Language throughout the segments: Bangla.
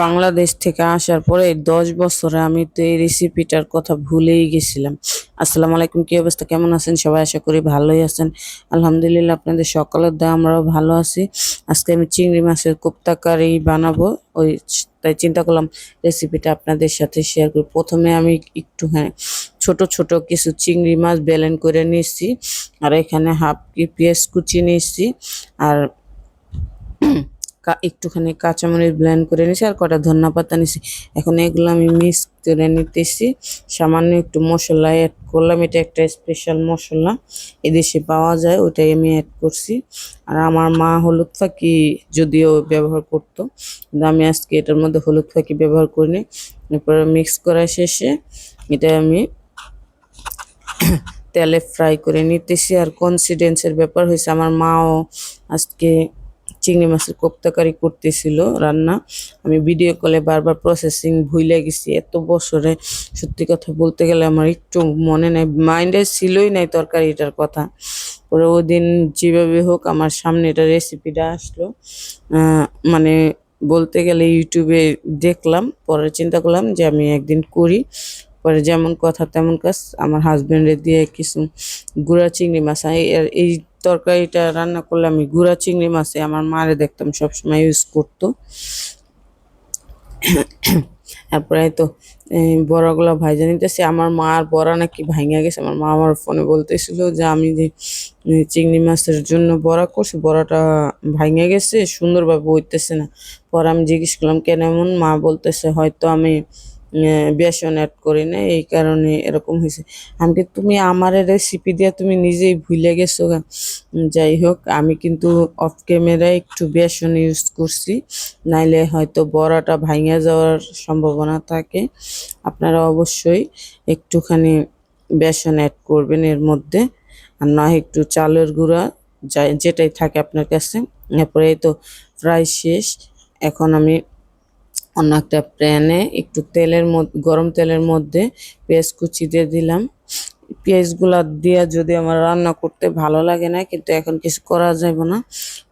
বাংলাদেশ থেকে আসার পরে 10 বছরে আমি তো এই রেসিপিটার কথা ভুলেই গেছিলাম। আসসালামু আলাইকুম, কি অবস্থা, কেমন আছেন সবাই? আশা করি ভালোই আছেন। আলহামদুলিল্লাহ, আপনাদের সকলের দয়া আমরাও ভালো আছি। আজকে আমি চিংড়ি মাছের কোপ্তা কারি বানাবো, তাই চিন্তা করলাম রেসিপিটা আপনাদের সাথে শেয়ার করি। প্রথমে আমি একটু ছোট ছোট কিছু চিংড়ি মাছ ব্লেন্ড করে নিয়েছি, আর এখানে হাফ পেঁয়াজ কুচি নিয়েছি, আর একটুখানি কাঁচামরিচ ব্লেন্ড করে নিয়েছি, আর কটা ধনিয়া পাতা নিয়েছি। এখন এগুলো আমি মিক্স করে নিতেছি। সামান্য একটু মশলা অ্যাড করলাম, এটা একটা স্পেশাল মশলা এদেশে পাওয়া যায়, ওটাই আমি অ্যাড করছি। আর আমার মা হলুদ ফাঁকি যদিও ব্যবহার করতো, কিন্তু আমি আজকে এটার মধ্যে হলুদ ফাঁকি ব্যবহার করিনি। এরপরে মিক্স করা শেষে এটা আমি তেলে ফ্রাই করে নিতেছি। আর কনফিডেন্সের ব্যাপার হয়েছে, আমার মাও আজকে চিংড়ি মাছের কোপ্তা কারি করতেছিল রান্না। আমি ভিডিও কলে বারবার প্রসেসিং ভুলে গেছি এত বছরে। সত্যি কথা বলতে গেলে আমার একটু মনে নাই, মাইন্ডে ছিলই নাই তরকারিটার কথা। পরে ওই দিন যেভাবে হোক আমার সামনে এটা রেসিপিটা আসলো, মানে বলতে গেলে ইউটিউবে দেখলাম, পরে চিন্তা করলাম যে আমি একদিন করি। পরে যেমন কথা তেমন কাজ, আমার হাজবেন্ডের দিয়ে কিছু গুঁড়া চিংড়ি মাছ, এই তরকারিটা রান্না করলে আমি গুঁড়া চিংড়ি মাছে আমার মারে দেখতাম সবসময় ইউজ করতো। তারপরে তো বড়াগুলো ভাইজা নিতেছি। আমার মার বড়া নাকি ভাঙা গেছে। আমার মা আমার ফোনে বলতেছিল যে আমি যে চিংড়ি মাছের জন্য বড়া করছি, বড়াটা ভাঙা গেছে, সুন্দরভাবে হইতেছে না। পরে আমি জিজ্ঞেস করলাম কেন এমন, মা বলতেছে হয়তো আমি বেসন অ্যাড করি না, এই কারণে এরকম হয়েছে। আমি তুমি আমার রেসিপি দিয়ে তুমি নিজেই ভুলে গেছো গা। যাই হোক, আমি কিন্তু অফ ক্যামেরায় একটু বেসন ইউজ করছি, নাইলে হয়তো বড়াটা ভাঙা যাওয়ার সম্ভাবনা থাকে। আপনারা অবশ্যই একটুখানি বেসন অ্যাড করবেন এর মধ্যে, আর না একটু চালের গুঁড়া, যেটাই থাকে আপনার কাছে। এরপরে এই তো ফ্রাই শেষ। এখন আমি অন্য একটা প্যানে একটু গরম তেলের মধ্যে পেঁয়াজ কুচি দিয়ে দিলাম। পেঁয়াজগুলা দিয়ে যদি আমার রান্না করতে ভালো লাগে না, কিন্তু এখন কিছু করা যাবে না,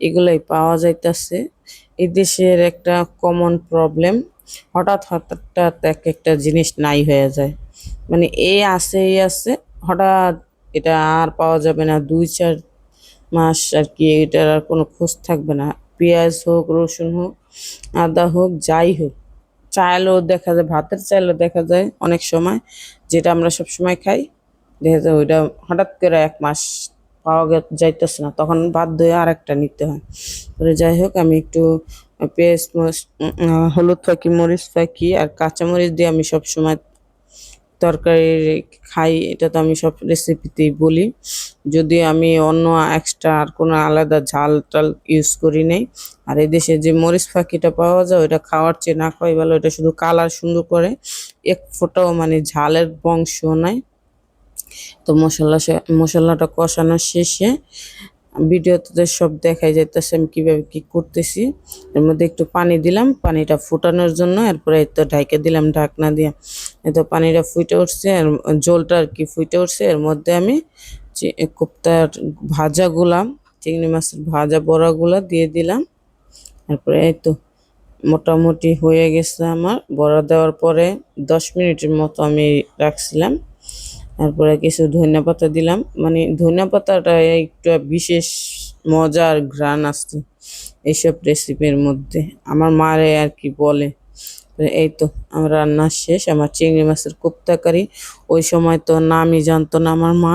এগুলাই পাওয়া যাইতেছে। এই দেশের একটা কমন প্রবলেম, হঠাৎ হঠাৎ এক একটা জিনিস নাই হয়ে যায়। মানে এই আছে, হঠাৎ এটা আর পাওয়া যাবে না, 2-4 মাস আর কি এটার আর কোনো খোঁজ থাকবে না। পেঁয়াজ হোক, রসুন হোক, আদা হোক, যাই হোক, চাইলেও দেখা যায়, ভাতের চাইলেও দেখা যায় অনেক সময়, যেটা আমরা সব সময় খাই, দেখা যায় ওইটা হঠাৎ করে 1 মাস পাওয়া যাইতেছে না, তখন বাধ্য হয়ে আর একটা নিতে হয়। পরে যাই হোক, আমি একটু পেঁয়াজ, হলুদ ফাঁকি, মরিচ ফাঁকি আর কাঁচামরিচ দিয়ে আমি সব সময় তরকারি খাই, এটা তো আমি সব রেসিপিতেই বলি। যদি আমি অন্য এক্সট্রা আর কোনো আলাদা ঝাল টাল ইউজ করি নাই। আর এই দেশে যে মরিচ ফাঁকিটা পাওয়া যায়, ওটা খাওয়ার চেয়ে না খাওয়াই ভালো। এটা শুধু কালার সুন্দর করে, এক ফোঁটাও মানে ঝালের বংশ নাই। তো মশলাটা কষানো শেষে ভিডিওতে সব দেখাই যাইতেছে আমি কিভাবে কি করতেছি। এর মধ্যে একটু পানি দিলাম, পানিটা ফুটানোর জন্য। এরপরে তো ঢাকা দিলাম ঢাকনা দিয়ে। এতো পানিটা ফুটে উঠছে, আর জলটা আর কি ফুটে উঠছে। এর মধ্যে আমি কোপ্তার ভাজাগুলা, চিংড়ি মাছের ভাজা বড়াগুলা দিয়ে দিলাম। তারপরে এই তো মোটামুটি হয়ে গেছে আমার। বড়া দেওয়ার পরে 10 মিনিটের মতো আমি রাখছিলাম। তারপরে কিছু ধনিয়া পাতা দিলাম, মানে ধনিয়া পাতাটা একটু বিশেষ মজার ঘ্রাণ আসছে এইসব রেসিপির মধ্যে, আমার মারে আর কি বলে। এই তো আমার রান্না শেষ, আমার চিংড়ি মাছের কোপ্তা কারি। ওই সময় তো নামই জানতো না আমার মা।